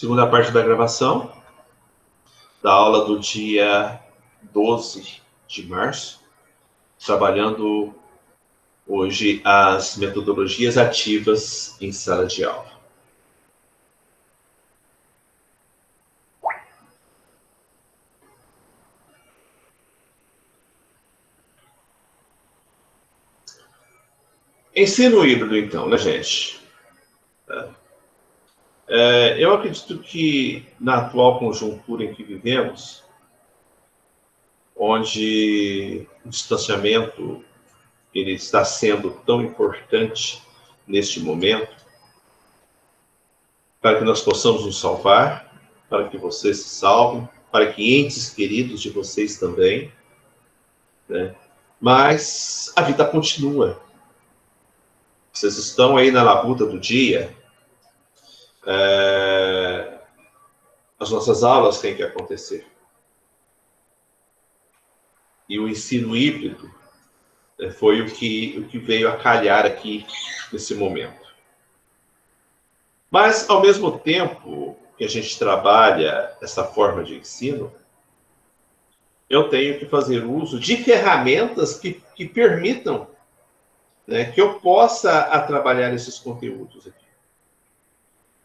Segunda parte da gravação, da aula do dia 12 de março, trabalhando hoje as metodologias ativas em sala de aula. Ensino híbrido, então, né, gente? Eu acredito que na atual conjuntura em que vivemos, onde o distanciamento ele está sendo tão importante neste momento, para que nós possamos nos salvar, para que vocês se salvem, para que entes queridos de vocês também, né? Mas a vida continua. Vocês estão aí na labuta do dia. As nossas aulas têm que acontecer. E o ensino híbrido foi o que veio a calhar aqui nesse momento. Mas, ao mesmo tempo que a gente trabalha essa forma de ensino, eu tenho que fazer uso de ferramentas que permitam, né, que eu possa trabalhar esses conteúdos aqui.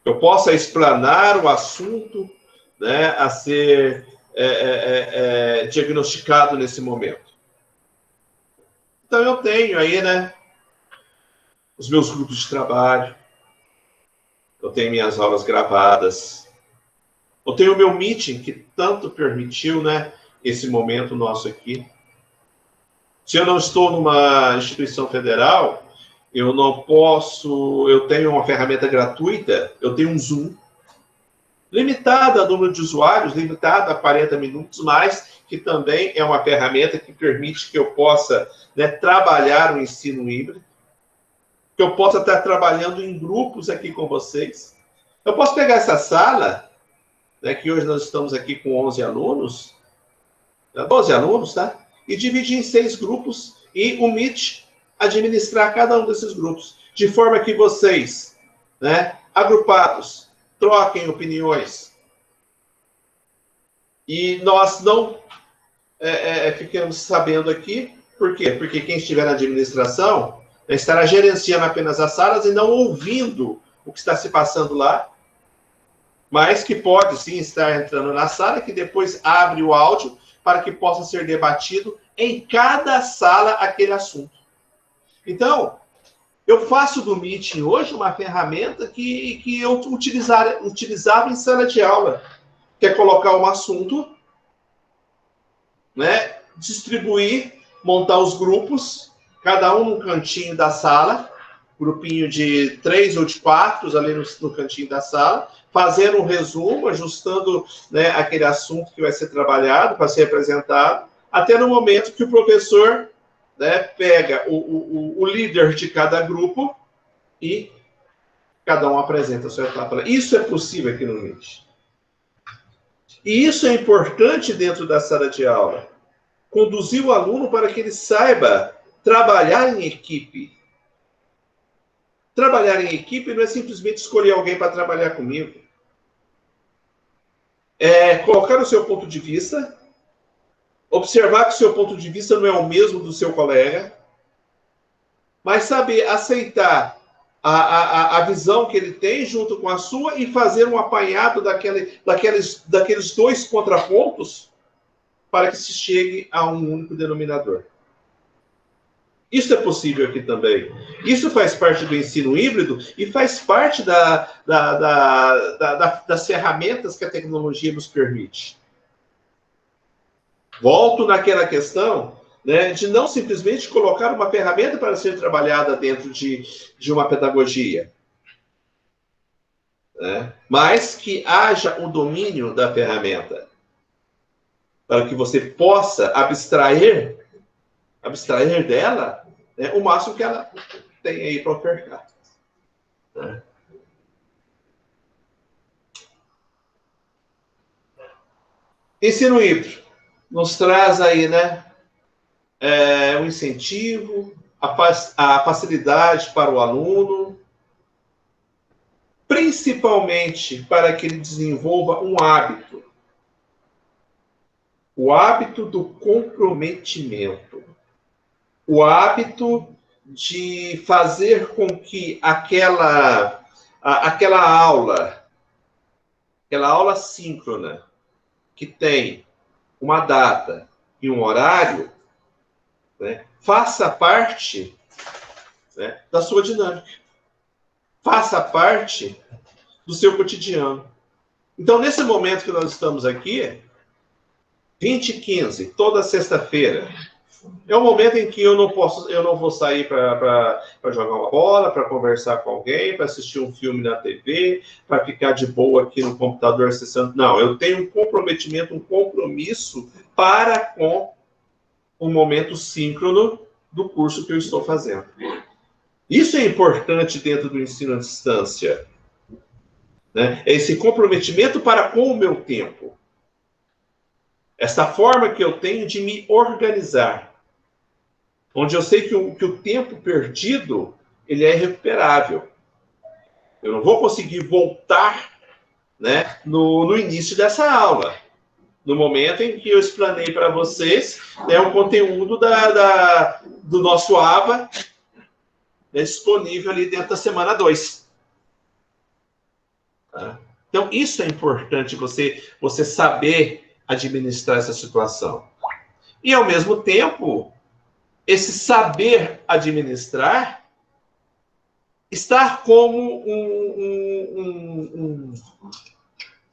Eu possa explanar o assunto, né, a ser diagnosticado nesse momento. Então, eu tenho aí, né, os meus grupos de trabalho, eu tenho minhas aulas gravadas, eu tenho o meu meeting, que tanto permitiu, né, esse momento nosso aqui. Se eu não estou numa instituição federal, eu não posso, eu tenho uma ferramenta gratuita, eu tenho um Zoom, limitado a número de usuários, limitado a 40 minutos, mas que também é uma ferramenta que permite que eu possa, né, trabalhar o ensino híbrido, que eu possa estar trabalhando em grupos aqui com vocês. Eu posso pegar essa sala, né, que hoje nós estamos aqui com 11 alunos, 12 alunos, tá? E dividir em 6 grupos e o Meet administrar cada um desses grupos, de forma que vocês, né, agrupados, troquem opiniões. E nós não ficamos sabendo aqui, por quê? Porque quem estiver na administração estará gerenciando apenas as salas e não ouvindo o que está se passando lá, mas que pode sim estar entrando na sala, que depois abre o áudio para que possa ser debatido em cada sala aquele assunto. Então, eu faço do Meeting hoje uma ferramenta que eu utilizava em sala de aula, que é colocar um assunto, né, distribuir, montar os grupos, cada um no cantinho da sala, grupinho de 3 ou de 4 ali no cantinho da sala, fazendo um resumo, ajustando, né, aquele assunto que vai ser trabalhado, para ser apresentado, até no momento que o professor, né, pega o líder de cada grupo e cada um apresenta a sua etapa. Isso é possível aqui no Meet. E isso é importante dentro da sala de aula. Conduzir o aluno para que ele saiba trabalhar em equipe. Trabalhar em equipe não é simplesmente escolher alguém para trabalhar comigo. É colocar o seu ponto de vista, observar que o seu ponto de vista não é o mesmo do seu colega, mas saber aceitar a visão que ele tem junto com a sua e fazer um apanhado daqueles dois contrapontos para que se chegue a um único denominador. Isso é possível aqui também. Isso faz parte do ensino híbrido e faz parte das ferramentas que a tecnologia nos permite. Volto naquela questão, né, de não simplesmente colocar uma ferramenta para ser trabalhada dentro de uma pedagogia, né, mas que haja o domínio da ferramenta, para que você possa abstrair dela, né, o máximo que ela tem aí para ofertar. Né? Ensino híbrido nos traz aí, né, um incentivo, a facilidade para o aluno, principalmente para que ele desenvolva um hábito. O hábito do comprometimento. O hábito de fazer com que aquela aula síncrona, que tem uma data e um horário, né, faça parte, né, da sua dinâmica. Faça parte do seu cotidiano. Então, nesse momento que nós estamos aqui, 20h15, toda sexta-feira, é um momento em que eu não vou sair para jogar uma bola, para conversar com alguém, para assistir um filme na TV, para ficar de boa aqui no computador acessando. Não, eu tenho um comprometimento, um compromisso para com o momento síncrono do curso que eu estou fazendo. Isso é importante dentro do ensino à distância, né? É esse comprometimento para com o meu tempo. Essa forma que eu tenho de me organizar. Onde eu sei que o tempo perdido, ele é irrecuperável. Eu não vou conseguir voltar, né, no início dessa aula. No momento em que eu explanei para vocês, né, o conteúdo do nosso ABA, né, disponível ali dentro da semana 2. Tá? Então, isso é importante, você saber administrar essa situação. E, ao mesmo tempo, esse saber administrar estar como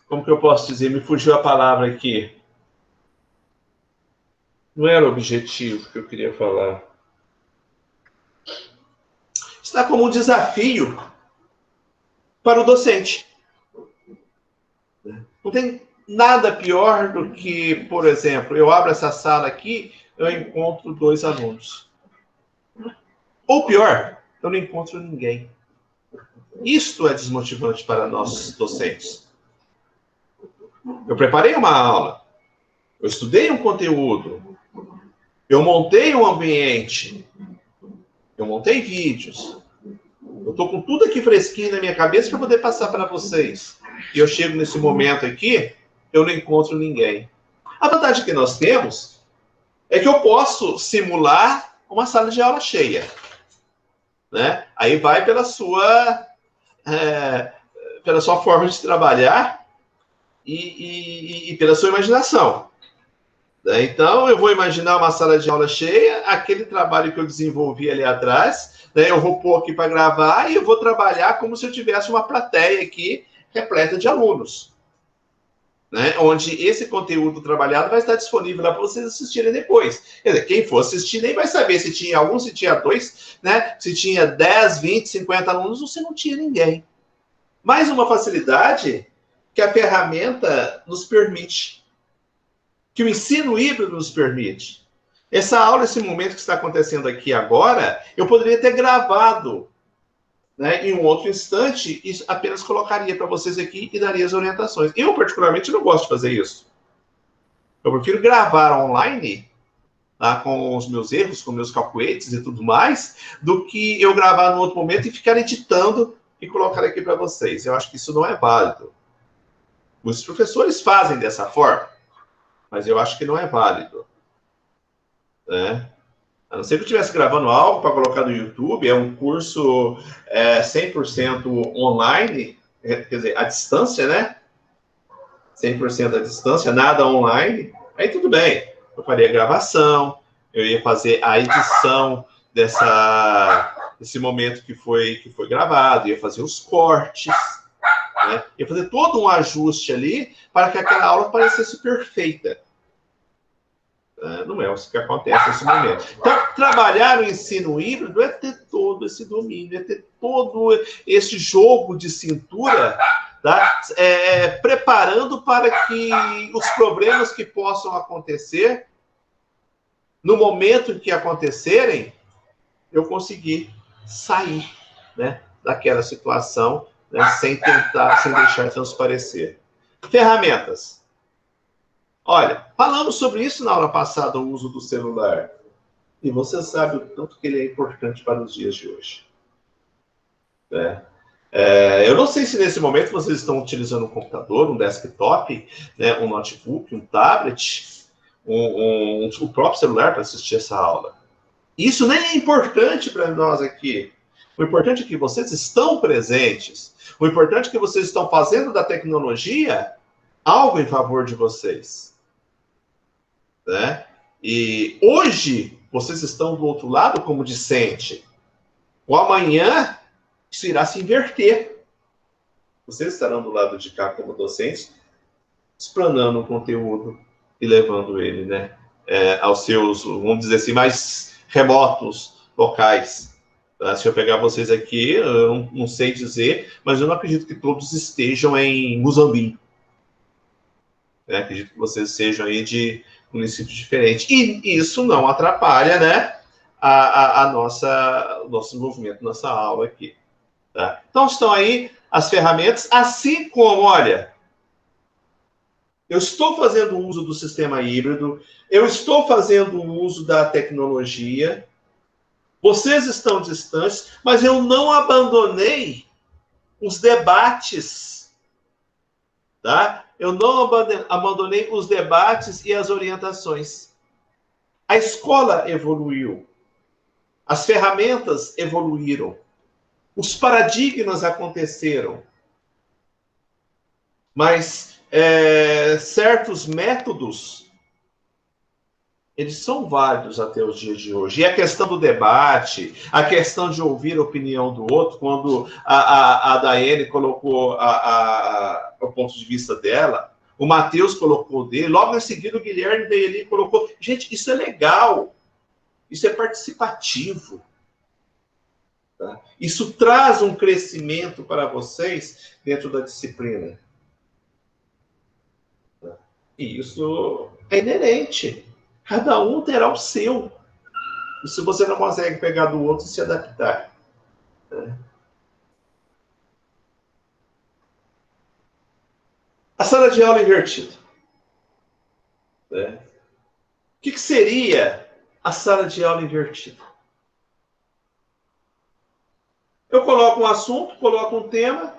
como que eu posso dizer? Me fugiu a palavra aqui. Não era o objetivo que eu queria falar. Está como um desafio para o docente. Não tem nada pior do que, por exemplo, eu abro essa sala aqui, eu encontro 2 alunos. Ou pior, eu não encontro ninguém. Isto é desmotivante para nós docentes. Eu preparei uma aula, eu estudei um conteúdo, eu montei um ambiente, eu montei vídeos, eu estou com tudo aqui fresquinho na minha cabeça para poder passar para vocês. E eu chego nesse momento aqui, eu não encontro ninguém. A vantagem que nós temos é que eu posso simular uma sala de aula cheia, né? Aí vai pela sua forma de trabalhar e pela sua imaginação. Né? Então, eu vou imaginar uma sala de aula cheia, aquele trabalho que eu desenvolvi ali atrás, né? Eu vou pôr aqui para gravar e eu vou trabalhar como se eu tivesse uma plateia aqui repleta de alunos. Né? Onde esse conteúdo trabalhado vai estar disponível lá para vocês assistirem depois. Quer dizer, quem for assistir nem vai saber se tinha algum, se tinha 2, né? Se tinha 10, 20, 50 alunos, ou se não tinha ninguém. Mais uma facilidade que a ferramenta nos permite. Que o ensino híbrido nos permite. Essa aula, esse momento que está acontecendo aqui agora, eu poderia ter gravado, né, em um outro instante e apenas colocaria para vocês aqui e daria as orientações. Eu, particularmente, não gosto de fazer isso. Eu prefiro gravar online, tá, com os meus erros, com meus calculetes e tudo mais, do que eu gravar no outro momento e ficar editando e colocar aqui para vocês. Eu acho que isso não é válido. Os professores fazem dessa forma, mas eu acho que não é válido. Né? A não ser que eu estivesse gravando algo para colocar no YouTube, é um curso 100% online, quer dizer, à distância, né? 100% à distância, nada online, aí tudo bem. Eu faria a gravação, eu ia fazer a edição desse momento que foi gravado, ia fazer os cortes, né? Ia fazer todo um ajuste ali para que aquela aula parecesse perfeita. Não é isso que acontece nesse momento. Então, trabalhar o ensino híbrido é ter todo esse domínio, é ter todo esse jogo de cintura, tá? Preparando para que os problemas que possam acontecer, no momento em que acontecerem, eu conseguir sair, né, daquela situação, né, sem deixar transparecer. Ferramentas. Olha, falamos sobre isso na aula passada, o uso do celular. E você sabe o tanto que ele é importante para os dias de hoje. Né? Eu não sei se nesse momento vocês estão utilizando um computador, um desktop, né, um notebook, um tablet, o próprio celular para assistir essa aula. Isso nem é importante para nós aqui. O importante é que vocês estão presentes. O importante é que vocês estão fazendo da tecnologia algo em favor de vocês. Né? E hoje, vocês estão do outro lado como discente. O amanhã, isso irá se inverter. Vocês estarão do lado de cá como docentes, explanando o conteúdo e levando ele, né, aos seus, vamos dizer assim, mais remotos locais. Tá? Se eu pegar vocês aqui, eu não sei dizer, mas eu não acredito que todos estejam em Muzambinho. Acredito que vocês sejam aí de municípios diferentes. E isso não atrapalha, né, o nosso desenvolvimento, nossa aula aqui. Tá? Então, estão aí as ferramentas, assim como, olha, eu estou fazendo uso do sistema híbrido, eu estou fazendo uso da tecnologia, vocês estão distantes, mas eu não abandonei os debates, tá? Eu não abandonei os debates e as orientações. A escola evoluiu, as ferramentas evoluíram, os paradigmas aconteceram, mas certos métodos, eles são válidos até os dias de hoje. E a questão do debate, a questão de ouvir a opinião do outro, quando a Daiane colocou o ponto de vista dela, o Matheus colocou dele, logo em seguida o Guilherme veio ali e colocou. Gente, isso é legal, isso é participativo. Tá? Isso traz um crescimento para vocês dentro da disciplina. E isso é inerente. Cada um terá o seu. E se você não consegue pegar do outro, se adaptar. A sala de aula invertida. O que seria a sala de aula invertida? Eu coloco um assunto, coloco um tema,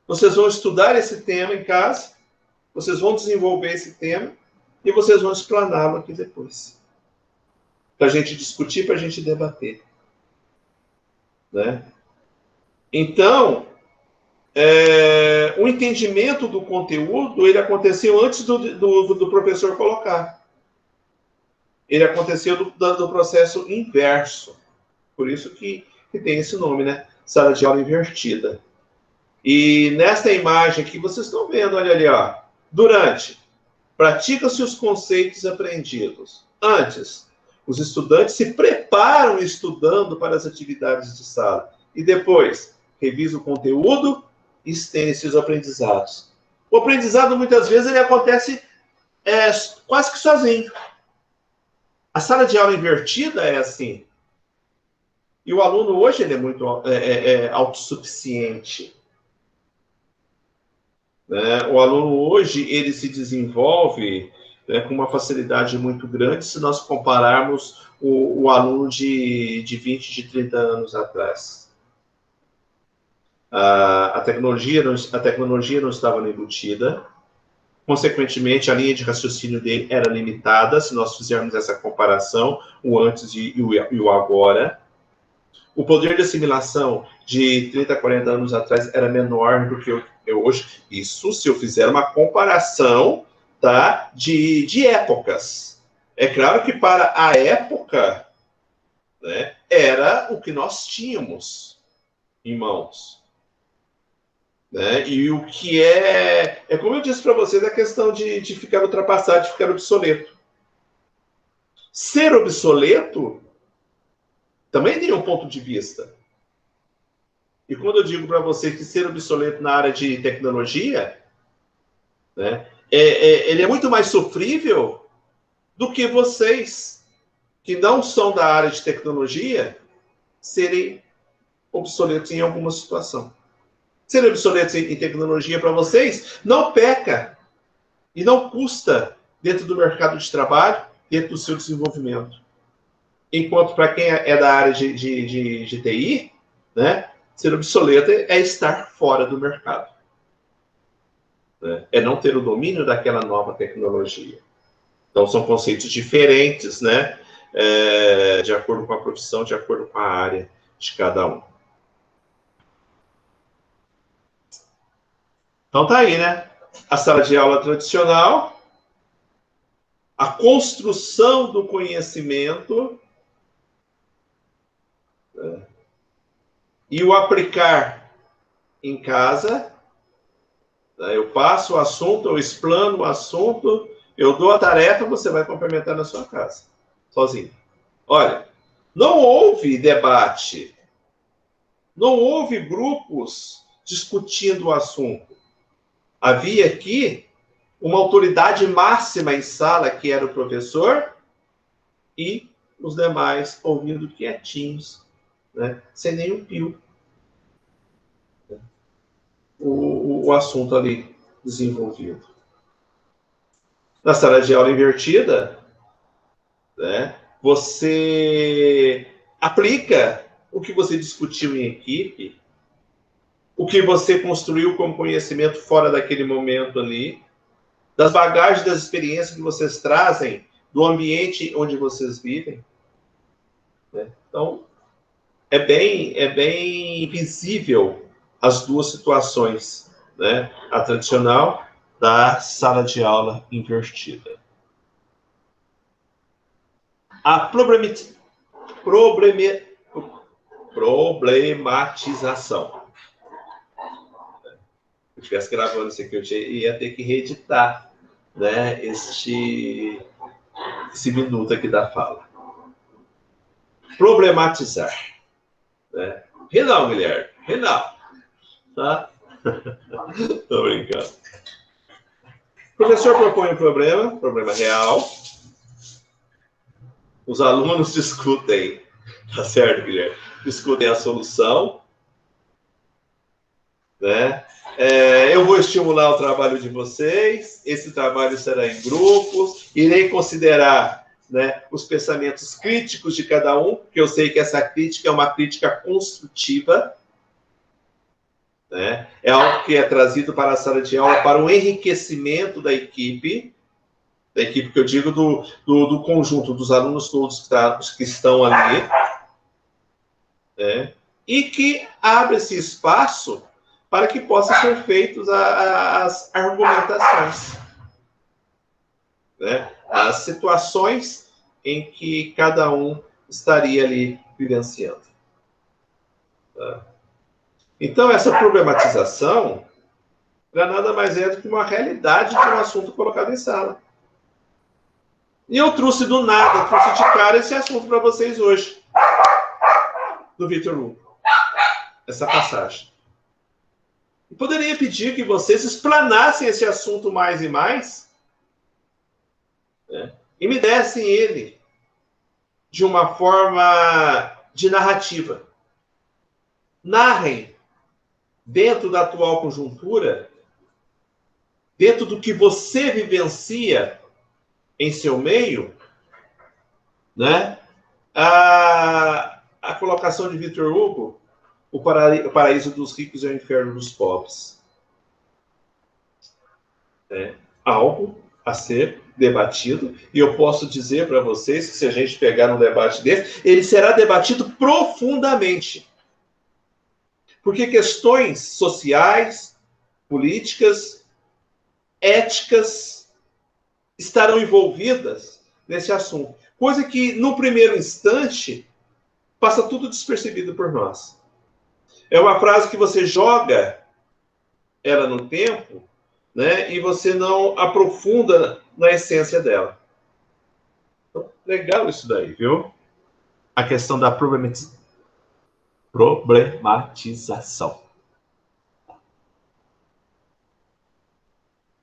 vocês vão estudar esse tema em casa, vocês vão desenvolver esse tema e vocês vão explaná-lo aqui depois. Para a gente discutir, para a gente debater. Né? Então, o entendimento do conteúdo, ele aconteceu antes do professor colocar. Ele aconteceu do processo inverso. Por isso que tem esse nome, né? Sala de aula invertida. E nesta imagem aqui, vocês estão vendo, olha ali, ó. Durante, pratica-se os conceitos aprendidos. Antes, os estudantes se preparam estudando para as atividades de sala. E depois, revisa o conteúdo e estende-se os aprendizados. O aprendizado, muitas vezes, ele acontece quase que sozinho. A sala de aula invertida é assim. E o aluno hoje ele é muito autossuficiente. Né? O aluno hoje ele se desenvolve, né, com uma facilidade muito grande se nós compararmos o aluno de 20, de 30 anos atrás. A tecnologia não estava embutida. Consequentemente, a linha de raciocínio dele era limitada, se nós fizermos essa comparação, o antes e o agora. O poder de assimilação de 30, 40 anos atrás era menor do que hoje. Isso se eu fizer uma comparação, tá, de épocas. É claro que para a época, né, era o que nós tínhamos em mãos. Né? E o que como eu disse para vocês, a questão de ficar ultrapassado, de ficar obsoleto. Ser obsoleto também tem um ponto de vista. E quando eu digo para você que ser obsoleto na área de tecnologia, né, ele é muito mais sofrível do que vocês, que não são da área de tecnologia, serem obsoletos em alguma situação. Ser obsoleto em tecnologia para vocês não peca e não custa dentro do mercado de trabalho, dentro do seu desenvolvimento. Enquanto para quem é da área de TI, né, Ser obsoleto é estar fora do mercado. Né? É não ter o domínio daquela nova tecnologia. Então, são conceitos diferentes, né? De acordo com a profissão, de acordo com a área de cada um. Então, tá aí, né? A sala de aula tradicional, a construção do conhecimento, né? E o aplicar em casa. Né? Eu passo o assunto, eu explano o assunto, eu dou a tarefa, você vai complementar na sua casa, sozinho. Olha, não houve debate, não houve grupos discutindo o assunto. Havia aqui uma autoridade máxima em sala, que era o professor, e os demais ouvindo quietinhos, né? Sem nenhum pio. O assunto ali desenvolvido. Na sala de aula invertida, né, você aplica o que você discutiu em equipe, o que você construiu como conhecimento fora daquele momento ali, das bagagens, das experiências que vocês trazem do ambiente onde vocês vivem. Né? Então, é bem visível as duas situações, né? A tradicional da sala de aula invertida. A problematização. Se eu estivesse gravando isso aqui, eu ia ter que reeditar, né, esse minuto aqui da fala. Problematizar. Né? Renal, Guilherme. Renal. Tá? Tô brincando. O professor propõe um problema real. Os alunos discutem, tá certo, Guilherme? Discutem a solução. Né? Eu vou estimular o trabalho de vocês, esse trabalho será em grupos, irei considerar, né, os pensamentos críticos de cada um, porque eu sei que essa crítica é uma crítica construtiva, né? É algo que é trazido para a sala de aula para o enriquecimento da equipe que eu digo do conjunto dos alunos todos que estão ali, né? E que abre esse espaço para que possam ser feitas as argumentações, né? As situações em que cada um estaria ali vivenciando. Tá? Então, essa problematização não é nada mais é do que uma realidade de um assunto colocado em sala. E eu trouxe do nada, trouxe de cara esse assunto para vocês hoje, do Victor Hugo, essa passagem. Eu poderia pedir que vocês explanassem esse assunto mais e mais, né, e me dessem ele de uma forma de narrativa. Narrem dentro da atual conjuntura, dentro do que você vivencia em seu meio, né? A colocação de Victor Hugo, o paraíso dos ricos e o inferno dos pobres. É algo a ser debatido, e eu posso dizer para vocês que se a gente pegar um debate desse, ele será debatido profundamente. Porque questões sociais, políticas, éticas estarão envolvidas nesse assunto. Coisa que, no primeiro instante, passa tudo despercebido por nós. É uma frase que você joga ela no tempo, né, e você não aprofunda na essência dela. Então, legal isso daí, viu? A questão da problematização.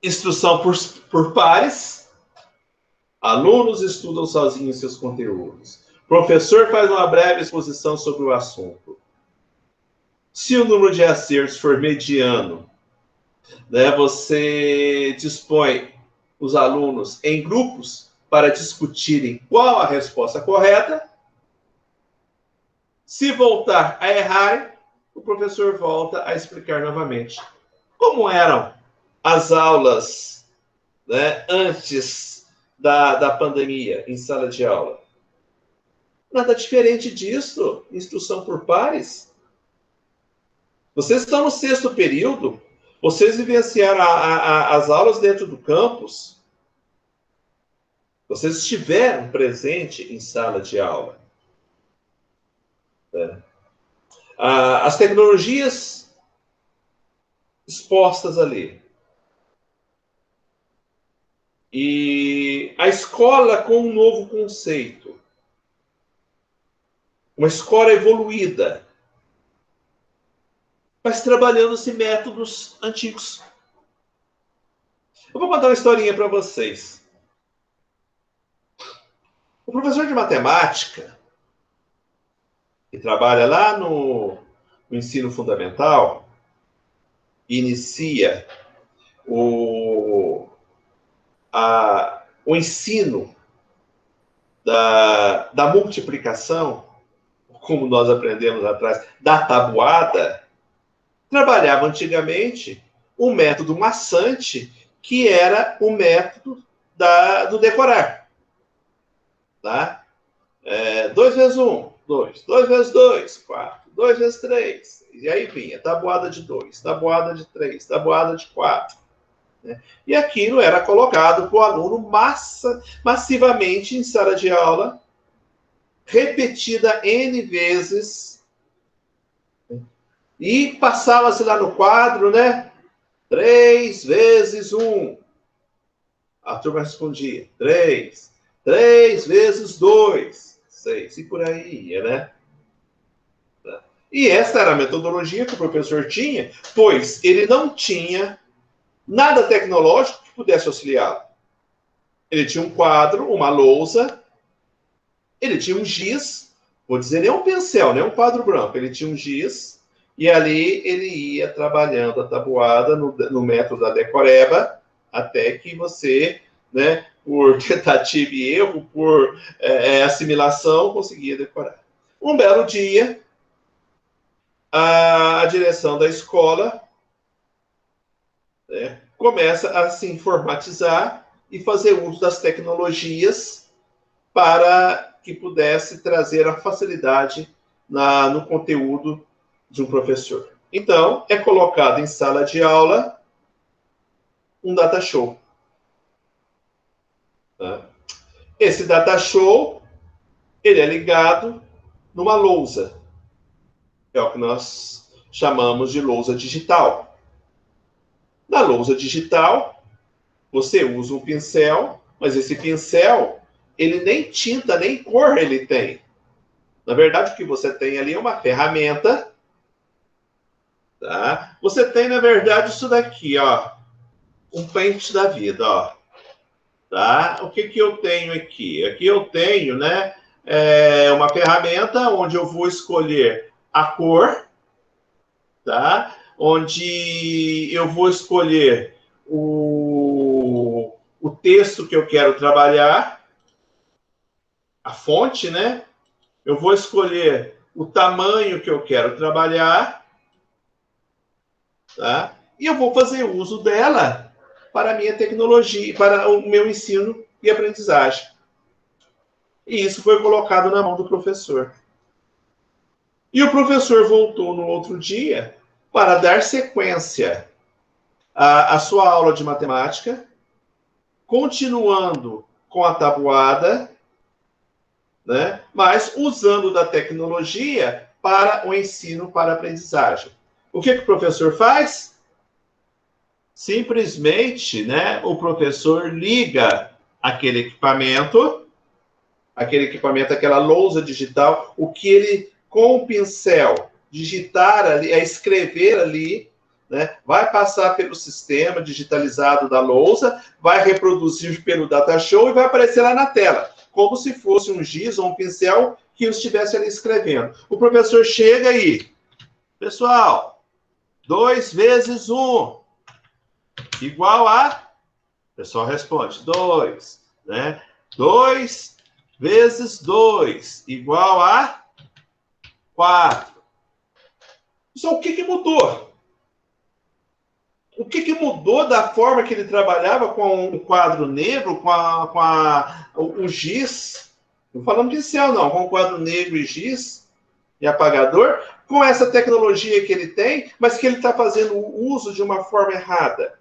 Instrução por pares. Alunos estudam sozinhos seus conteúdos. Professor faz uma breve exposição sobre o assunto. Se o número de acertos for mediano, né, você dispõe os alunos em grupos para discutirem qual a resposta correta. Se voltar a errar, o professor volta a explicar novamente. Como eram as aulas, né, antes da pandemia, em sala de aula? Nada diferente disso, instrução por pares. Vocês estão no 6º período, vocês vivenciaram as aulas dentro do campus, vocês estiveram presentes em sala de aula. Né? As tecnologias expostas ali. E a escola com um novo conceito. Uma escola evoluída. Mas trabalhando-se métodos antigos. Eu vou contar uma historinha para vocês. O professor de matemática, que trabalha lá no ensino fundamental, inicia o ensino da multiplicação, como nós aprendemos atrás, da tabuada, trabalhava antigamente um método maçante, que era o método do decorar. Tá? 2 vezes 1, 2. 2 vezes 2, 4. 2 vezes 3. E aí vinha tabuada de 2, tabuada de 3, tabuada de 4. Né? E aquilo era colocado para o aluno massivamente em sala de aula, repetida N vezes. E passava-se lá no quadro, né? 3 vezes 1. A turma respondia, 3. 3 vezes 2, 6. E por aí ia, né? E essa era a metodologia que o professor tinha, pois ele não tinha nada tecnológico que pudesse auxiliá-lo. Ele tinha um quadro, uma lousa, ele tinha um giz, vou dizer, nem um pincel, nem um quadro branco, ele tinha um giz, e ali ele ia trabalhando a tabuada no método da decoreba, até que você, né, por tentativa e erro, por assimilação, conseguia decorar. Um belo dia, a direção da escola, né, começa a se informatizar e fazer uso das tecnologias para que pudesse trazer a facilidade no conteúdo de um professor. Então, é colocado em sala de aula um data show. Tá? Esse data show, ele é ligado numa lousa. É o que nós chamamos de lousa digital. Na lousa digital, você usa um pincel, mas esse pincel, ele nem tinta, nem cor ele tem. Na verdade, o que você tem ali é uma ferramenta. Tá? Você tem, na verdade, isso daqui, ó. Um pente da vida, ó. Tá? O que eu tenho aqui? Aqui eu tenho, né, uma ferramenta onde eu vou escolher a cor, tá? Onde eu vou escolher o texto que eu quero trabalhar, a fonte, né? Eu vou escolher o tamanho que eu quero trabalhar, tá? E eu vou fazer uso dela para a minha tecnologia, para o meu ensino e aprendizagem. E isso foi colocado na mão do professor. E o professor voltou no outro dia para dar sequência à sua aula de matemática, continuando com a tabuada, né, mas usando da tecnologia para o ensino, para a aprendizagem. O que o professor faz? Simplesmente, né, o professor liga aquele equipamento, aquela lousa digital, o que ele, com o pincel, digitar ali, escrever ali, né, vai passar pelo sistema digitalizado da lousa, vai reproduzir pelo data show e vai aparecer lá na tela, como se fosse um giz ou um pincel que eu estivesse ali escrevendo. O professor chega aí, pessoal, 2 vezes 1 igual a... O pessoal responde, 2, né? 2 vezes 2 igual a 4. Só o que mudou? O que mudou da forma que ele trabalhava com o quadro negro, o giz? Não falando pincel, não. Com o quadro negro e giz e apagador, com essa tecnologia que ele tem, mas que ele está fazendo o uso de uma forma errada.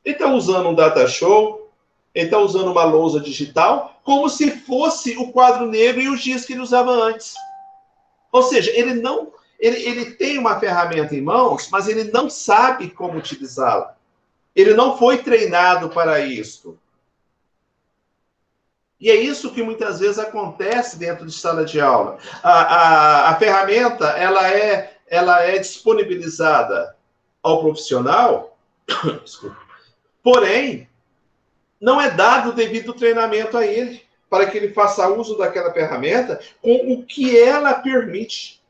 Ele está usando um data show, ele está usando uma lousa digital, como se fosse o quadro negro e o giz que ele usava antes. Ou seja, ele tem uma ferramenta em mãos, mas ele não sabe como utilizá-la. Ele não foi treinado para isso. E é isso que muitas vezes acontece dentro de sala de aula. A ferramenta ela é disponibilizada ao profissional, desculpa, porém, não é dado o devido treinamento a ele, para que ele faça uso daquela ferramenta com o que ela permite,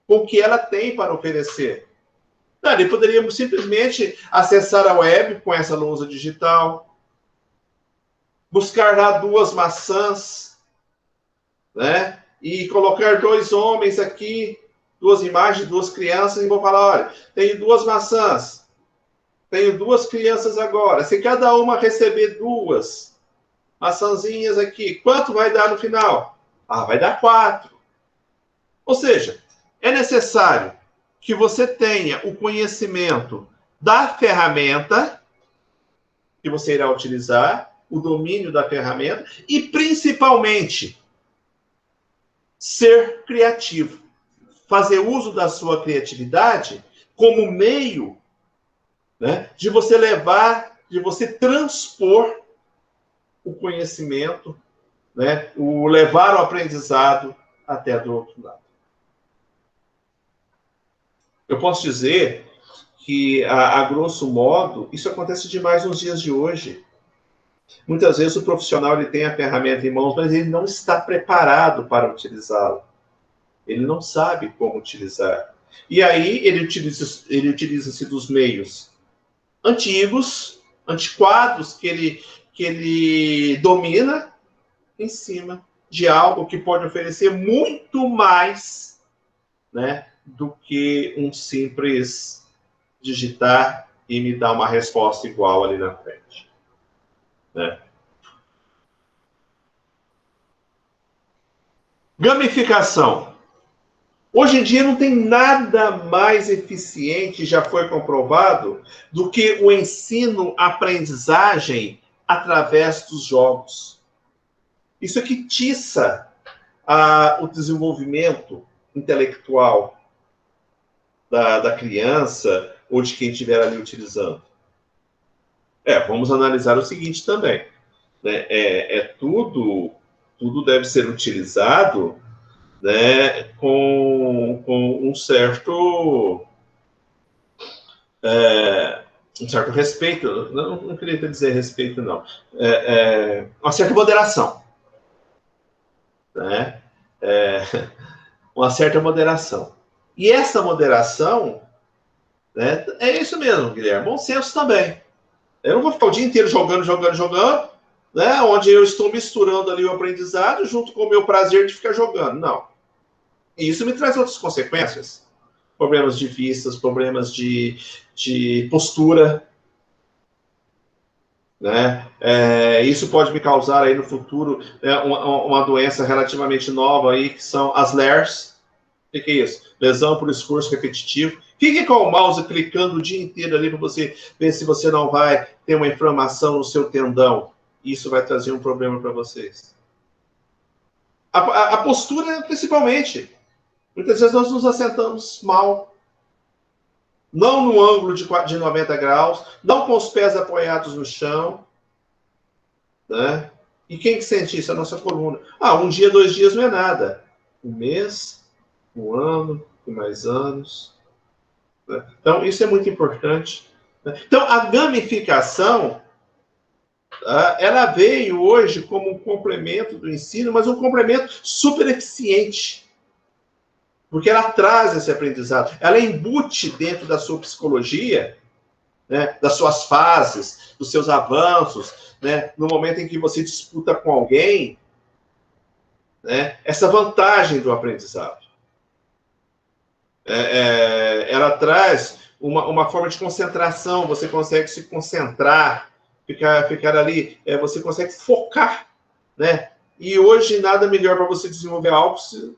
com o que ela tem para oferecer. Não, ele poderia simplesmente acessar a web com essa lousa digital, buscar lá 2 maçãs, né? E colocar 2 homens aqui, 2 imagens, 2 crianças, e vou falar, olha, tenho 2 maçãs, tenho 2 crianças agora. Se cada uma receber 2 maçãzinhas aqui, quanto vai dar no final? Ah, vai dar 4. Ou seja, é necessário que você tenha o conhecimento da ferramenta que você irá utilizar, o domínio da ferramenta e, principalmente, ser criativo. Fazer uso da sua criatividade como meio, né, de você levar, de você transpor o conhecimento, né, o levar o aprendizado até do outro lado. Eu posso dizer que, a grosso modo, isso acontece demais nos dias de hoje. Muitas vezes o profissional ele tem a ferramenta em mãos, mas ele não está preparado para utilizá-la. Ele não sabe como utilizar. E aí ele utiliza-se dos meios antigos, antiquados, que ele domina, em cima de algo que pode oferecer muito mais, né, do que um simples digitar e me dar uma resposta igual ali na frente. Né? Gamificação. Hoje em dia não tem nada mais eficiente, já foi comprovado, do que o ensino-aprendizagem através dos jogos. Isso é que tiça o desenvolvimento intelectual da criança ou de quem estiver ali utilizando. Vamos analisar o seguinte também. Né? Tudo deve ser utilizado, né, com um certo respeito. Não queria dizer respeito, não. Uma certa moderação. Né? Uma certa moderação. E essa moderação, né, é isso mesmo, Guilherme, bom senso também. Eu não vou ficar o dia inteiro jogando, né, onde eu estou misturando ali o aprendizado junto com o meu prazer de ficar jogando. Não. E isso me traz outras consequências. Problemas de vistas, problemas de postura. Né? Isso pode me causar aí no futuro, né, uma doença relativamente nova aí, que são as LERS. O que é isso? Lesão por esforço repetitivo. Fique com o mouse clicando o dia inteiro ali para você ver se você não vai ter uma inflamação no seu tendão. Isso vai trazer um problema para vocês. A postura, principalmente. Muitas vezes nós nos assentamos mal. Não no ângulo de 90 graus, não com os pés apoiados no chão. Né? E quem que sente isso? A nossa coluna. Um dia, 2 dias não é nada. Um mês, um ano, e mais anos. Né? Então, isso é muito importante. Né? Então, a gamificação, ela veio hoje como um complemento do ensino, mas um complemento super eficiente. Porque ela traz esse aprendizado. Ela embute dentro da sua psicologia, né, das suas fases, dos seus avanços, né, no momento em que você disputa com alguém, né, essa vantagem do aprendizado. ela traz uma forma de concentração, você consegue se concentrar, ficar ali, você consegue focar, né? E hoje nada melhor para você desenvolver algo se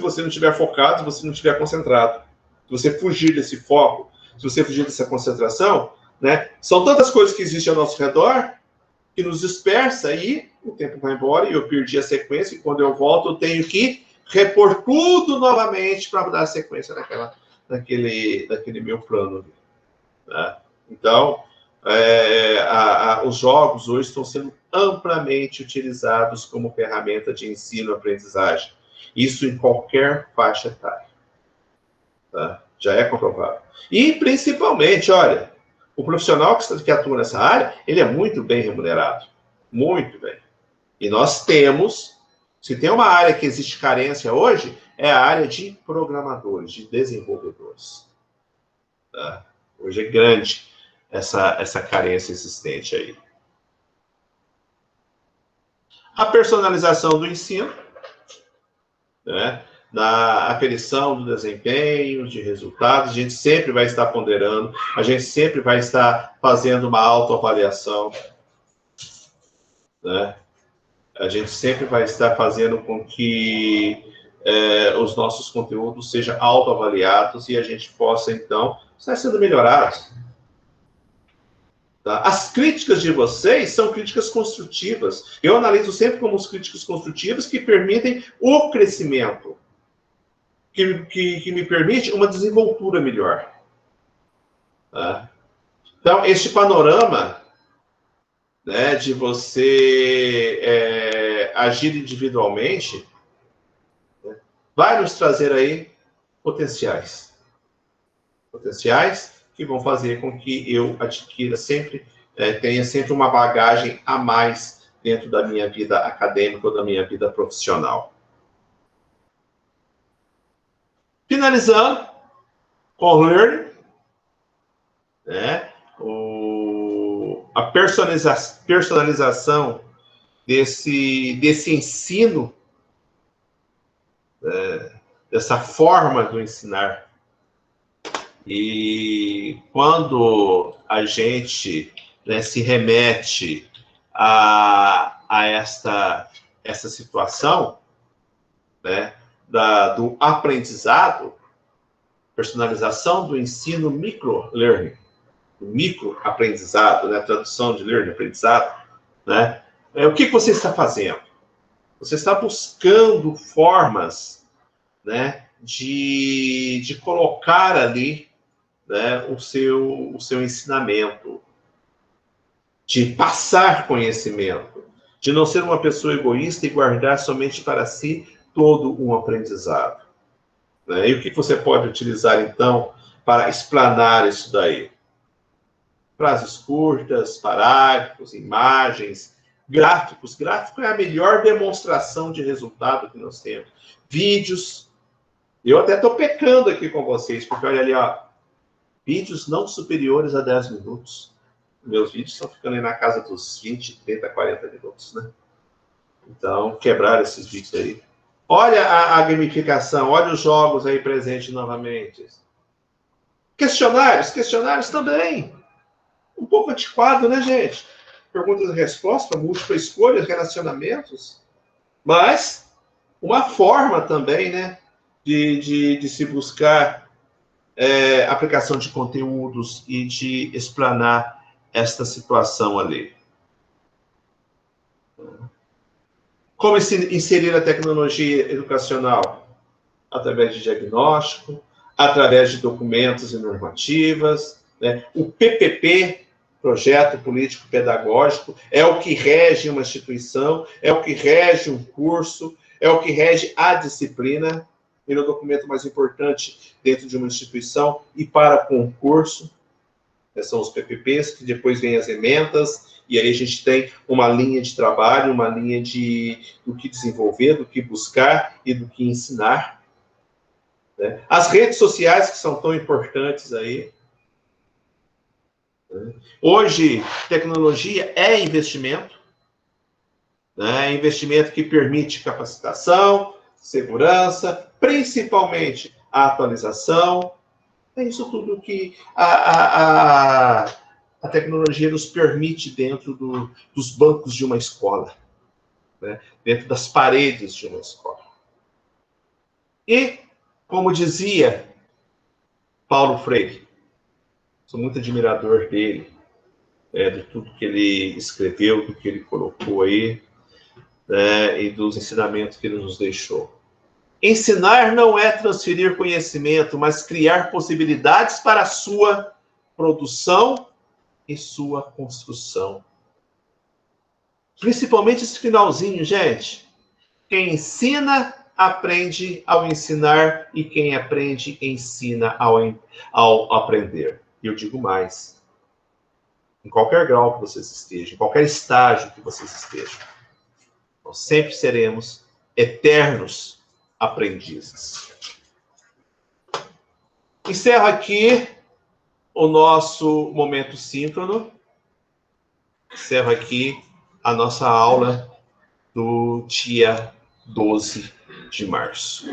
você não estiver focado, se você não estiver concentrado. Se você fugir desse foco, se você fugir dessa concentração, né? São tantas coisas que existem ao nosso redor que nos dispersa e o tempo vai embora e eu perdi a sequência e quando eu volto eu tenho que repor tudo novamente para dar sequência naquele meu plano. Né? Então, os jogos hoje estão sendo amplamente utilizados como ferramenta de ensino e aprendizagem. Isso em qualquer faixa etária. Tá? Já é comprovado. E, principalmente, olha, o profissional que atua nessa área, ele é muito bem remunerado. Muito bem. E nós temos, se tem uma área que existe carência hoje, é a área de programadores, de desenvolvedores. Tá? Hoje é grande essa carência existente aí. A personalização do ensino, né? Na aferição do desempenho, de resultados, a gente sempre vai estar ponderando, a gente sempre vai estar fazendo uma autoavaliação, né? A gente sempre vai estar fazendo com que os nossos conteúdos sejam autoavaliados e a gente possa, então, estar sendo melhorados. Tá? As críticas de vocês são críticas construtivas. Eu analiso sempre como as críticas construtivas que permitem o crescimento. Que me permite uma desenvoltura melhor. Tá? Então, este panorama, né, de você agir individualmente, né, vai nos trazer aí potenciais. Potenciais que vão fazer com que eu adquira sempre, tenha sempre uma bagagem a mais dentro da minha vida acadêmica ou da minha vida profissional. Finalizando com o learning, né? A personalização desse ensino, dessa forma do ensinar. E quando a gente, né, se remete a essa situação, né, do aprendizado, personalização do ensino micro-learning, do micro-aprendizado, né, tradução de learning, aprendizado, né, o que você está fazendo? Você está buscando formas, né, de colocar ali, né, o seu ensinamento, de passar conhecimento, de não ser uma pessoa egoísta e guardar somente para si todo um aprendizado. Né? E o que você pode utilizar, então, para explanar isso daí? Frases curtas, parágrafos, imagens, gráficos. Gráfico é a melhor demonstração de resultado que nós temos. Vídeos. Eu até estou pecando aqui com vocês, porque olha ali, ó, vídeos não superiores a 10 minutos. Meus vídeos estão ficando aí na casa dos 20, 30, 40 minutos, né? Então, quebrar esses vídeos aí. Olha a gamificação, olha os jogos aí presentes novamente. Questionários também. Um pouco antiquado, né, gente? Perguntas e respostas, múltipla escolha, relacionamentos. Mas uma forma também, né, de se buscar aplicação de conteúdos e de explanar esta situação ali. Como inserir a tecnologia educacional? Através de diagnóstico, através de documentos e normativas. Né? O PPP, Projeto Político Pedagógico, é o que rege uma instituição, é o que rege um curso, é o que rege a disciplina. Ele é o documento mais importante dentro de uma instituição e para concurso. São os PPPs, que depois vem as emendas, e aí a gente tem uma linha de trabalho, uma linha do que desenvolver, do que buscar e do que ensinar. Né? As redes sociais, que são tão importantes aí. Né? Hoje, tecnologia é investimento. Né? Investimento que permite capacitação, segurança, principalmente a atualização. É isso tudo que a tecnologia nos permite dentro dos bancos de uma escola, né? Dentro das paredes de uma escola. E, como dizia Paulo Freire, sou muito admirador dele, de tudo que ele escreveu, do que ele colocou aí, né, e dos ensinamentos que ele nos deixou. Ensinar não é transferir conhecimento, mas criar possibilidades para a sua produção e sua construção. Principalmente esse finalzinho, gente. Quem ensina, aprende ao ensinar, e quem aprende, ensina ao aprender. E eu digo mais. Em qualquer grau que vocês estejam, em qualquer estágio que vocês estejam, nós sempre seremos eternos aprendizes. Encerro aqui o nosso momento síncrono. Encerro aqui a nossa aula do dia 12 de março.